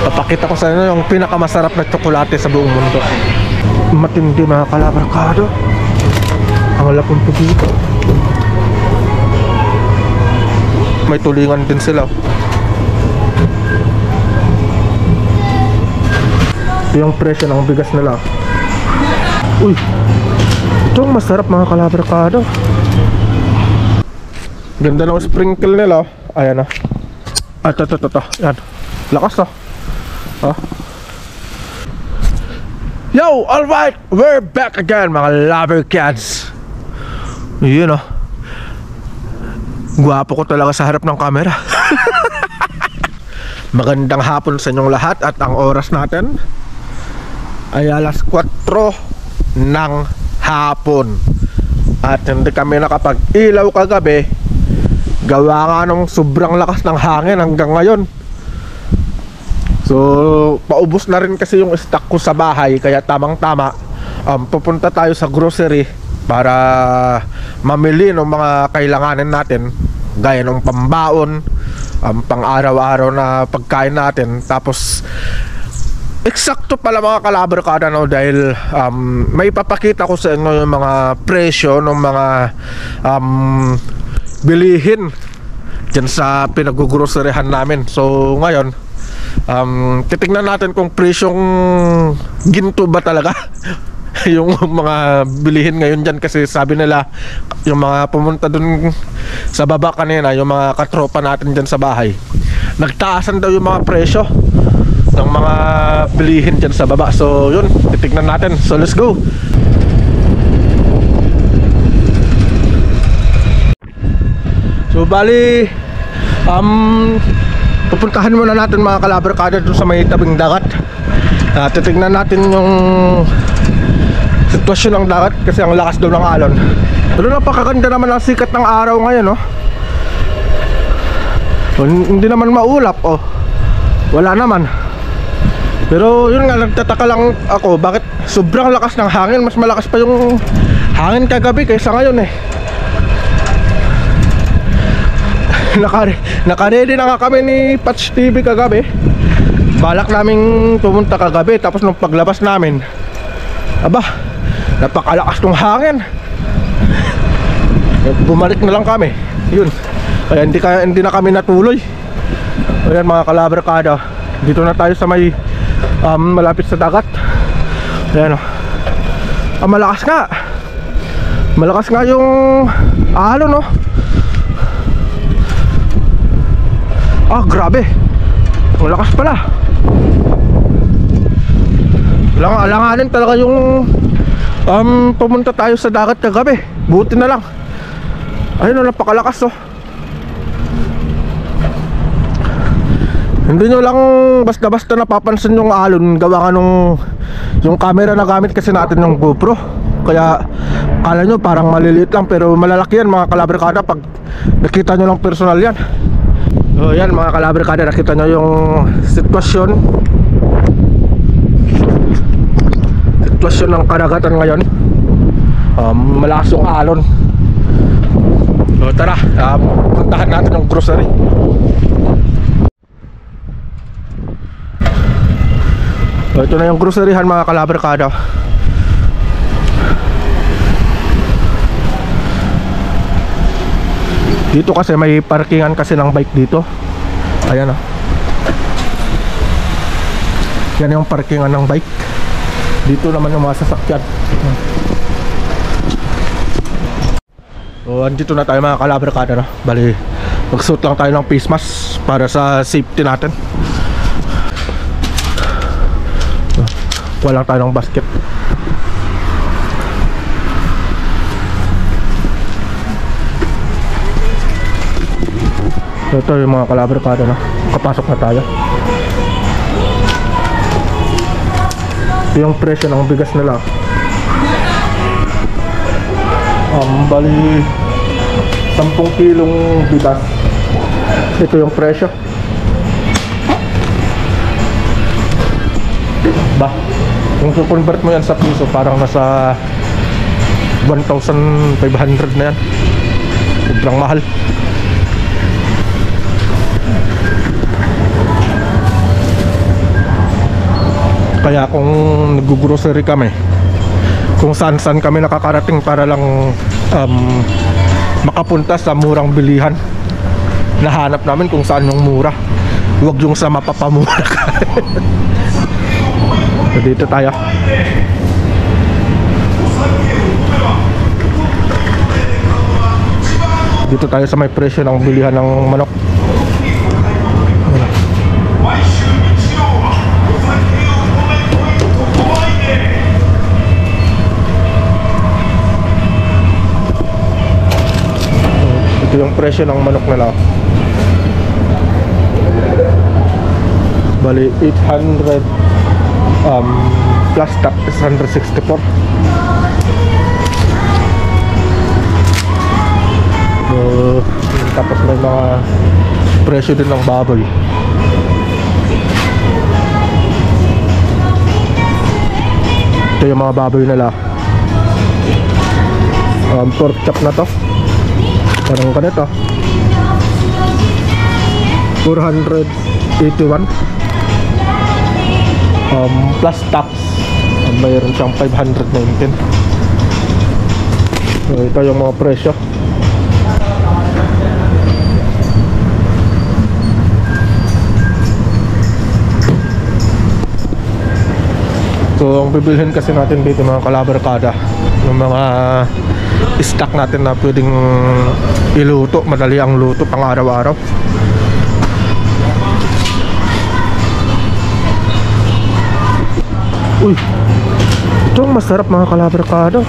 Papakita ko sa inyo yung pinakamasarap na tsokolate sa buong mundo. Matindi mga kalabarkado. Ang lapon po dito. May tulingan din sila. Yung presyo ng bigas nila. Uy, ito ang masarap mga kalabarkado. Ganda ng sprinkle nila. Ayan na. Ito. Yan. Lakas to. Yo, alright, we're back again mga lover cats. Yun gwapo ko talaga sa harap ng camera. Magandang hapon sa inyong lahat. At ang oras natin ay alas 4 ng hapon. At hindi kami nakapag-ilaw kagabi, gawa nga nung sobrang lakas ng hangin hanggang ngayon. So, paubos na rin kasi yung stock ko sa bahay. Kaya tamang-tama, pupunta tayo sa grocery para mamili ng mga kailanganin natin, gaya ng pambaon, pang araw-araw na pagkain natin. Tapos, eksakto pala mga kalabarkada, no? Dahil may papakita ko sa inyo yung mga presyo ng mga bilihin dyan sa pinag-groceryhan namin. So, ngayon, titignan natin kung presyong ginto ba talaga yung mga bilihin ngayon dyan. Kasi sabi nila, yung mga pumunta dun sa baba kanina, yung mga katropa natin dyan sa bahay, nagtaasan daw yung mga presyo ng mga bilihin dyan sa baba. So yun, titignan natin. So let's go. So bali, pupuntahan muna natin mga kalabarkada doon sa may tabing dagat. Titignan natin yung sitwasyon ng dagat kasi ang lakas daw ng alon. Pero napakaganda naman ang sikat ng araw ngayon, no? Hindi naman maulap, wala naman. Pero yun nga, nagtataka lang ako bakit sobrang lakas ng hangin. Mas malakas pa yung hangin kagabi kaysa ngayon Naka-ready na nga kami ni Patch TV kagabi. Balak naming pumunta kagabi. Tapos nung paglabas namin, napakalakas ng hangin. Bumalik na lang kami. Yun. Kaya hindi na kami natuloy. Ayan mga kalabarkada, dito na tayo sa may malapit sa dagat. Ayan malakas nga. Malakas nga yung alon, no? Grabe. Malakas pala. Alanganin talaga yung pumunta tayo sa dagat kagabi. Buti na lang. Ayun, napakalakas, Hindi nyo lang basta-basta napapansin yung alon. Gawa nga nung yung camera na gamit kasi natin ng GoPro. Kaya kala nyo parang maliliit lang, pero malalaki yan mga kalabarkada pag nakita nyo lang personal yan. So yan mga kalabarkada, nakita nyo yung sitwasyon ng karagatan ngayon. Malakas yung alon. So tara, puntahan natin yung grocery. So ito na yung groceryhan mga kalabarkada. Dito kasi may parkingan kasi ng bike dito. Ayan yan yung parkingan ng bike. Dito naman yung mga sasakyan. So andito na tayo mga kalabarkada, no? Bali, magsuot lang tayo ng face mask para sa safety natin. Kuha lang tayo ng basket. So ito yung mga kalabarkada, no? Kapasok na tayo. Ito yung presyo ng bigas nila. Bali 10 kilong bigas. Ito yung presyo. Kung convert mo yan sa piso, parang nasa 1,500 na yan. Sobrang mahal. Kaya kung nag-grocery kami, kung saan-saan kami nakakarating para lang makapunta sa murang bilihan, nahanap namin kung saan yung mura, huwag yung sa mapapamura ka. So, dito tayo. Dito tayo sa may presyo ng bilihan ng manok. Ito yung presyo ng manok nila. Bali 800 plus tax is 164. Tapos may mga presyo din ng baboy. Ito yung mga baboy nila. Pork chop na to, parang ganito, 481 plus tax. Mayroon siyang 519. So ito yung mga presyo. So ang bibilhin kasi natin dito mga kalabarkada, yung mga stock natin na pwedeng iluto, madali ang luto pang araw-araw. Uy, ito ang masarap mga kalabarkada.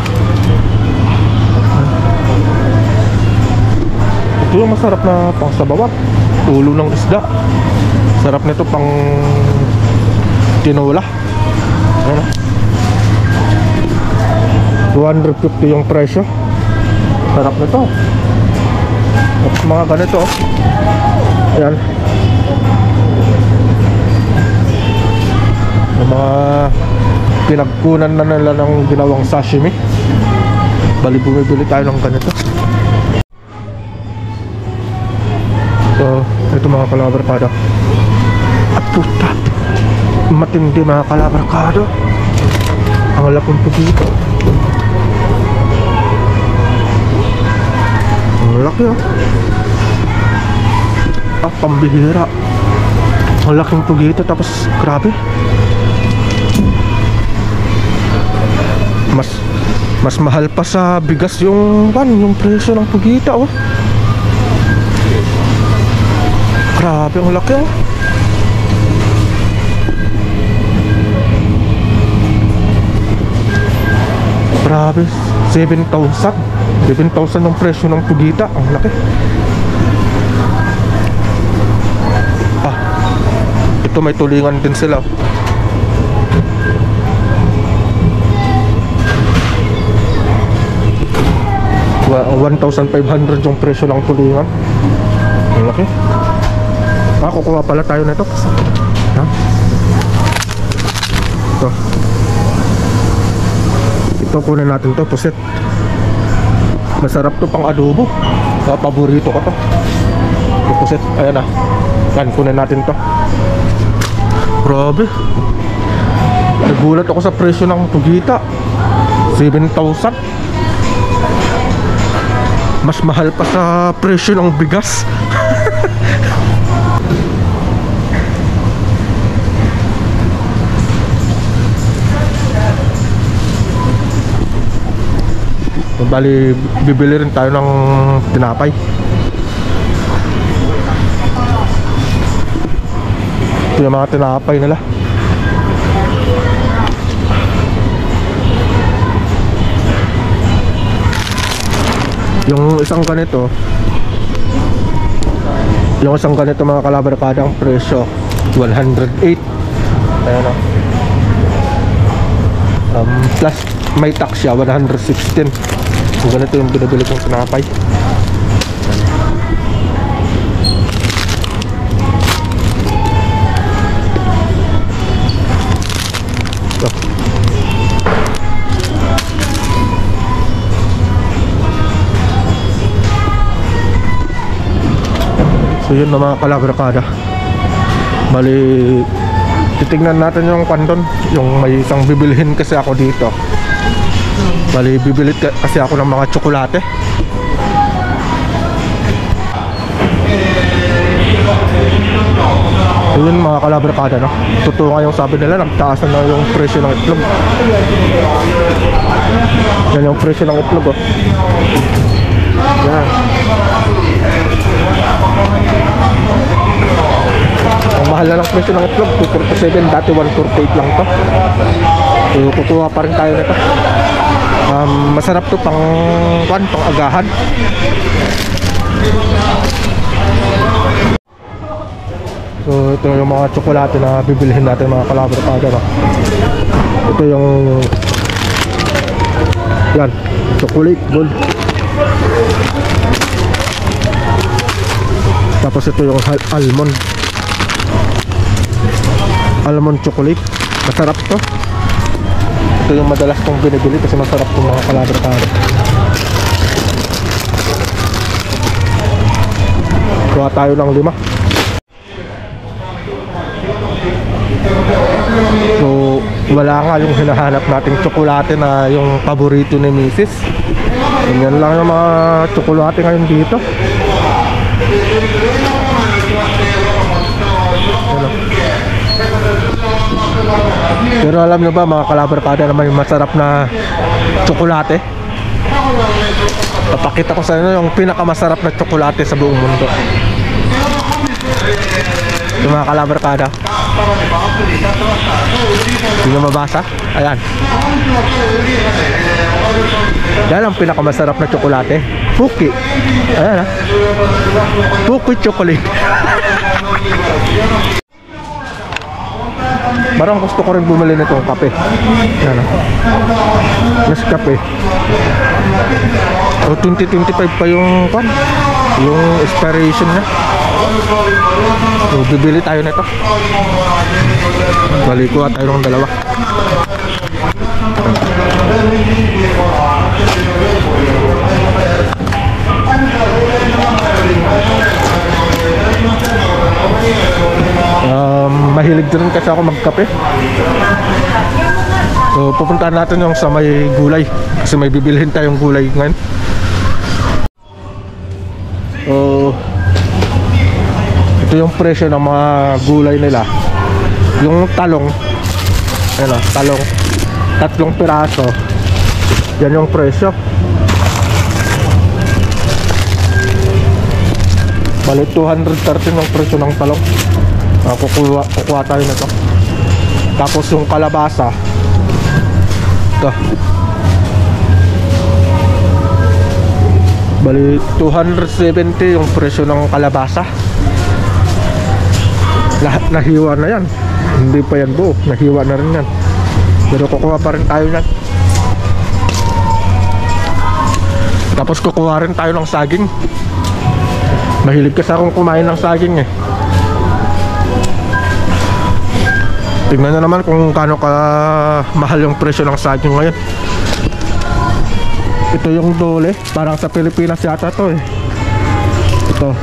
Ito yung masarap na pang sabawan, ulo ng isda. Sarap nito pang tinola. Ayan, 250 yung presyo. Sarap nito. Tapos mga ganito, ayan, yung mga pinagkunan na nila ng ginawang sashimi. Bali bumibili tayo ng ganito. So ito mga kalabarkada. At puta, matindi mga kalabarkada, ang laking pugito. Ang laki pambihira. Ang laking pugito, tapos grabe, mas mahal pa sa bigas yung presyo ng pugita. Grabe, ang laki. Grabe, 7,000 ang presyo ng pugita. Ang laki. Ito may tulingan din sila. Well, 1,500 yung presyo ng tulingan. Ang laki. Kukuha pala tayo nito. Ito kunin natin to, puset. Masarap to pang adobo. Paborito ko to. Ito puset, ayan na. Yan, kunin natin to. Grabe, nagulat ako sa presyo ng pugita. 7,000. Mas mahal pa sa presyo ng bigas. Bali, bibili rin tayo ng tinapay. Ito yung mga tinapay nila. Yung isang ganito mga kalabarkada, ang presyo 108. Ayan o. Plus may tax siya, 116. So ganito yung binibili kong tinapay. So yun na mga kalabarkada. Bali Titignan natin yung kwanton. Yung may isang bibilhin kasi ako dito. Bali, bibili kasi ako ng mga tsokolate. Yun mga kalabarkada, no? Totoo nga yung sabi nila, nagtaasan na yung presyo ng itlog. Yan yung presyo ng itlog, oh. Yan. Ang mahal na ng presyo ng itlog, 247, dati 148 lang to. So kukuha pa rin tayo nito. Masarap to pang agahan. So ito yung mga tsokolate na bibilihin natin mga kalabarkada, no? Ito yung yan, chocolate gold. Tapos ito yung almond chocolate. Masarap to. Ito yung madalas kong binibili kasi masarap itong mga kalabarkada. Kuha tayo ng 5. So wala nga yung hinahanap nating tsokolate na yung paborito ni Mrs. Ganyan lang yung mga tsokolate ngayon dito. Pero alam nyo ba mga kalabarkada na may masarap na tsokolate? Papakita ko sa inyo yung pinakamasarap na tsokolate sa buong mundo. Yung mga kalabarkada, hindi nyo mabasa? Ayan. Yan ang pinakamasarap na tsokolate. Puki. Ayan ha. Puki chocolate. Parang gusto ko rin bumili nitong kape. Yan ha. Nescafe. O 2025 pa yung expiration niya. So bibili tayo nito. Bali kuha tayo ng 2. Mahilig din kasi ako magkape. So pupuntahan natin yung sa may gulay kasi may bibilhin tayong gulay ngayon. So ito yung presyo ng mga gulay nila. Yung talong, ano, talong 3 piraso. Yan yung presyo. Bali 213 yung presyo ng talong. Kukuha tayo na to. Tapos yung kalabasa, ito, bali 270 yung presyo ng kalabasa. Lahat nahiwa na yan. Hindi pa yan buo, nahiwa na rin yan. Pero kukuha pa rin tayo yan. Tapos kukuha rin tayo ng saging. Mahilig kasi akong kumain ng saging eh. Tingnan nyo naman kung gaano ka mahal yung presyo ng saging ngayon. Ito yung dole, parang sa Pilipinas yata to eh. Ito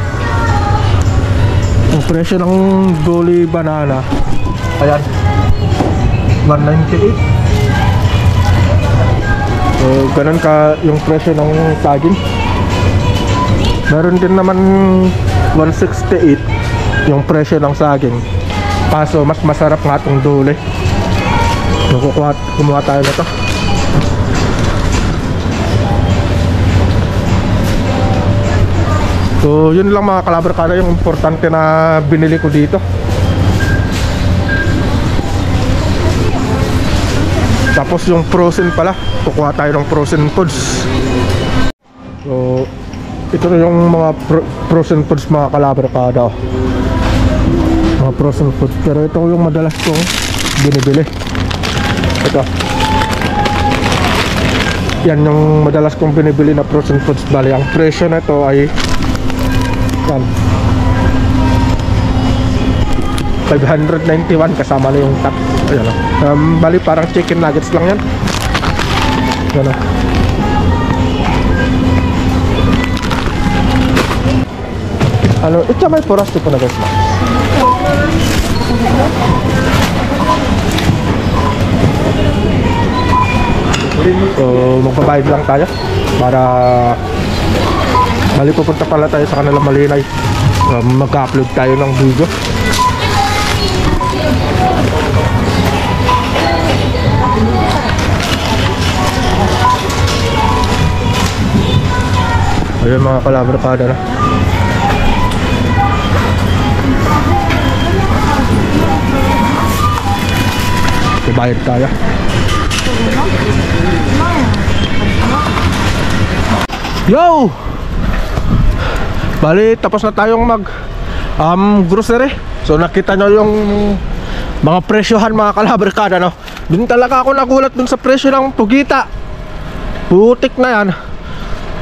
yung presyo ng dole banana. Ayan, 198. So ganun ka yung presyo ng saging. Meron din naman 168 yung presyo ng saging. Kaso mas masarap nga itong dole. Kumuha tayo na to. So yun lang mga kalabarkada yung importante na binili ko dito. Tapos yung frozen pala, kukuha tayo ng frozen foods. So ito na yung mga frozen foods mga kalabarkada, mga frozen food. Pero ito yung madalas kong binibili. Ito, yan yung madalas kong binibili na frozen foods. Bali ang presyo na ito ay yan, 591 kasama na yung tax. Ayan o. Bali parang chicken nuggets lang yan. Yan o. Ano, ito may poras tipo na guys na. So magbabayad lang tayo para bali pupunta pala tayo sa kanilang Malinay. Mag-upload tayo ng video. Ayun mga kalabarkada na. Bayad tayo. Yo! Bali, tapos na tayong mag grocery. So nakita nyo yung mga presyohan mga kalabarkada, no? Dun talaga ako nagulat dun sa presyo ng pugita. Putik na yan.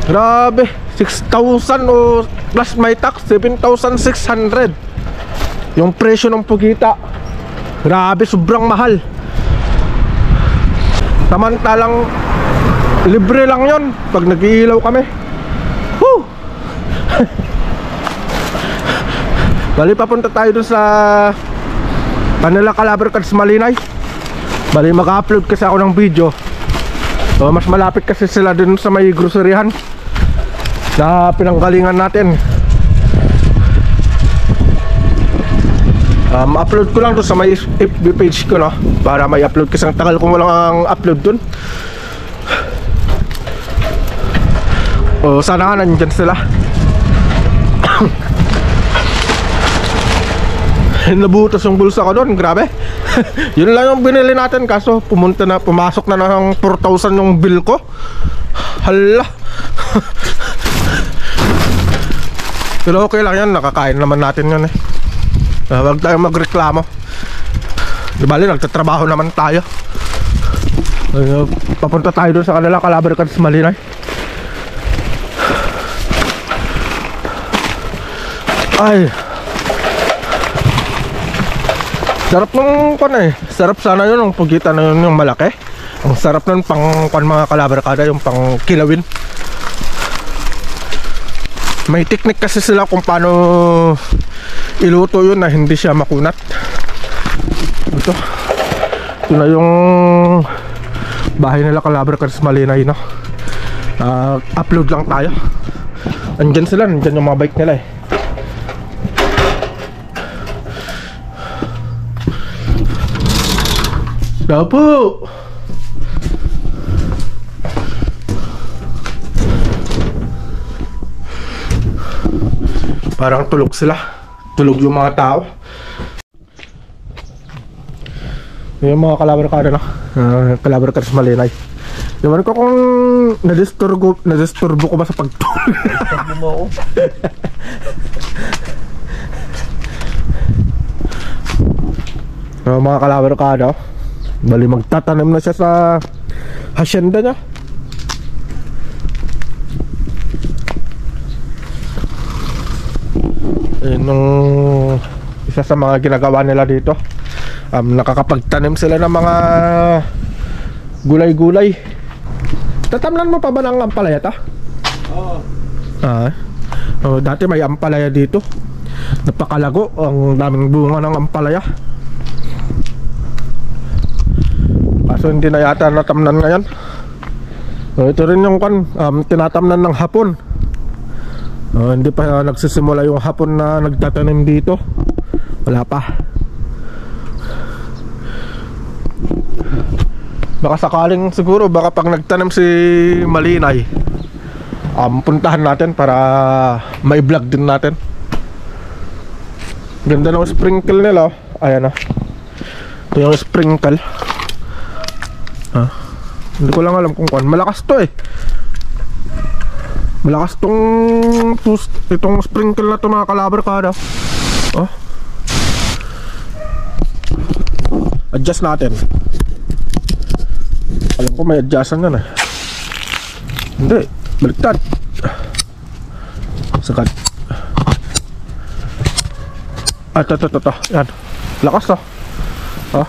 Grabe, 6,000 o plus may tax, 7,600 yung presyo ng pugita. Grabe, sobrang mahal. Samantalang libre lang yon pag nag-iilaw kami. Woo! Bali, papunta tayo dun sa kanila Calabar-Cads Malinay. Bali, mag-upload kasi ako ng video. So, mas malapit kasi sila dun sa may groceryhan na pinanggalingan natin. Upload ko lang doon sa may FB page ko, no? Para may upload kasi ang tagal kong walang upload dun. O sana nga nandyan sila. Nabutas yung bulsa ko doon, grabe. Yun lang yung binili natin, kaso pumasok na ng 4,000 yung bill ko. Hala. Pero okay lang yan, nakakain naman natin yan eh. Huwag tayong magreklamo. Di bali, nagtatrabaho naman tayo. Papunta tayo doon sa kanila Calabar-Cads Malinay. Ay, sarap nung pan eh. Sarap sana yun, yung pugita na yun, yung malaki. Ang sarap nun pang mga kalabarkada, yung pang kilawin. May technique kasi sila kung paano iluto yun na hindi siya makunat. Ito na yung bahay nila Calabar-Cads Malinay, no? Upload lang tayo. Andyan sila, andyan yung mga bike nila eh. Dapo! Parang tulog sila. Tulog yung mga tao. Yung mga Calabar-Cada, no? Calabar-Cads Malinay. Ewan ko kung nadisturbo ko ba sa pagtulog. Nadisturbo mo ako. Mga Calabar-Cada, bali magtatanim na siya sa hacienda niya. Nung isa sa mga ginagawa nila dito, nakakapagtanim sila ng mga gulay-gulay. Tatamnan mo pa ba ng ampalaya ta? Oo. Dati may ampalaya dito. Napakalago, ang daming bunga ng ampalaya. Kaso hindi na yata natamnan ngayon. Ito rin yung tinatamnan ng hapon. Hindi pa nagsisimula yung hapon na nagtatanim dito. Wala pa. Baka sakaling siguro, baka pag nagtanim si Malinay, puntahan natin para may vlog din natin. Ganda ng sprinkle nila, oh. Ayan na. Ito yung sprinkle. Hindi ko lang alam kung malakas to eh. Malakas itong sprinkle na to mga Calabar-Cada. Oh. Adjust natin. Alam ko may adjustan yan eh. Hindi, baliktad. Sagad. Ito. Yan. Lakas to. Oh.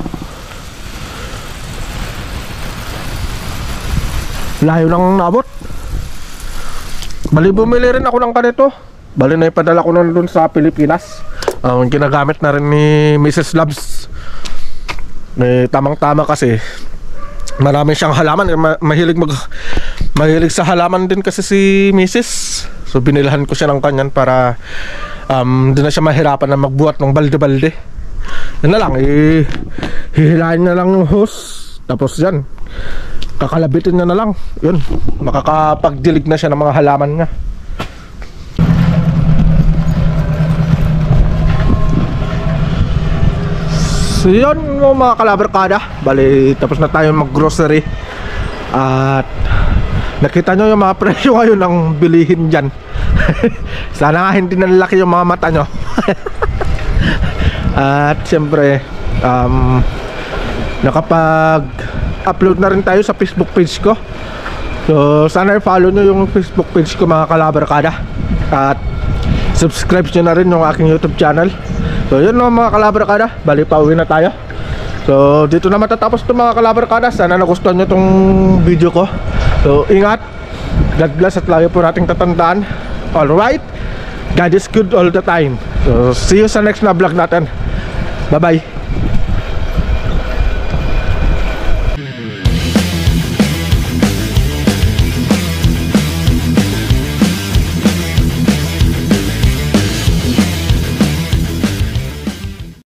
Layo nang naabot. Bali, bumili rin ako ng kanito. Bali, na ipadala ko nun dun sa Pilipinas. Ginagamit na rin ni Mrs. Labs. Tamang-tama kasi marami siyang halaman. Mahilig sa halaman din kasi si Mrs. So binilhan ko siya ng kanyan para di na siya mahirapan na magbuhat ng balde-balde. Yan na lang, hihilahin na lang yung hose, tapos yan kakalabitin na lang. Yun, makakapagdilig na siya ng mga halaman niya. So yun mga kalabarkada, bali tapos na tayo mag grocery. At nakita nyo yung mga presyo ngayon ng bilihin dyan. Sana nga hindi nalaki yung mga mata nyo. At siyempre nakapag-upload na rin tayo sa Facebook page ko. So sana i-follow nyo yung Facebook page ko mga kalabarkada. At subscribe nyo na rin yung aking YouTube channel. So yun mga kalabarkada, bali pauwi na tayo. So dito na matatapos itong mga kalabarkada. Sana nagustuhan nyo itong video ko. So ingat, God bless, at lagi po nating tatandaan, alright, God is good all the time. So see you sa next na vlog natin. Bye bye.